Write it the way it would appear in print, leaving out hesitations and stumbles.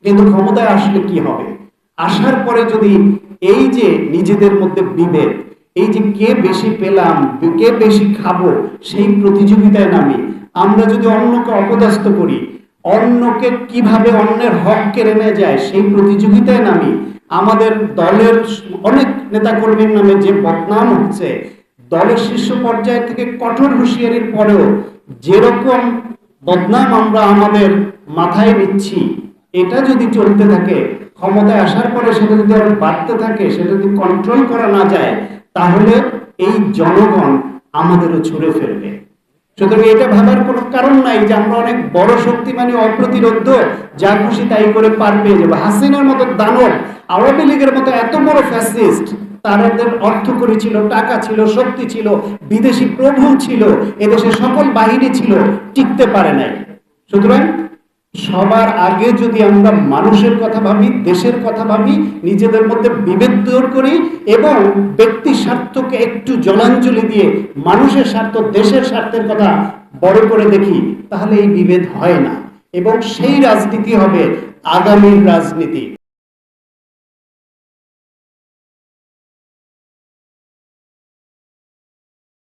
কিন্তু ক্ষমতায় আসলে কি হবে? আসার পরে যদি এই যে নিজেদের মধ্যে বিভেদ, এই যে কে বেশি পেলাম, কে বেশি খাবো, সেই প্রতিযোগিতায় নামি, আমরা যদি অন্যকে অপদস্থ করি, অন্যকে কিভাবে অন্যের হক কেড়ে নেওয়া যায় সেই প্রতিযোগিতায় নামি, আমাদের দলের অনেক নেতাকর্মীর নামে যে বদনাম হচ্ছে, দলের শীর্ষ পর্যায় থেকে কঠোর হুঁশিয়ারির পরেও যেরকম বদনাম আমরা আমাদের মাথায় নিচ্ছি, এটা যদি চলতে থাকে, ক্ষমতায় আসার পরে সেটা যদি আরো বাড়তে থাকে, সেটা যদি কন্ট্রোল করা না যায়, তাহলে এই জনগণ আমাদেরও ছুড়ে ফেলবে। সুতরাং এটা ভাবার কোনো কারণ নাই যে আমরা অনেক বড় শক্তি, মানে অপ্রতিরোধ্য, যা খুশি তাই করে পার পেয়ে যাবো। হাসিনার মতো দানব, আওয়ামী লীগের মতো এত বড় ফ্যাসিস্ট, তাদের অর্থ করি ছিল, টাকা ছিল, শক্তি ছিল, বিদেশি প্রভু ছিল, এদেশে সকল বাহিনী ছিল, টিকতে পারে নাই। সুতরাং সবার আগে যদি আমরা মানুষের কথা ভাবি, দেশের কথা ভাবি, নিজেদের মধ্যে বিভেদ দূর করি এবং ব্যক্তি স্বার্থকে একটু জলাঞ্জলি দিয়ে মানুষের স্বার্থ, দেশের স্বার্থের কথা বড় করে দেখি, তাহলে এই বিভেদ হয় না এবং সেই রাজনীতি হবে আগামীর রাজনীতি।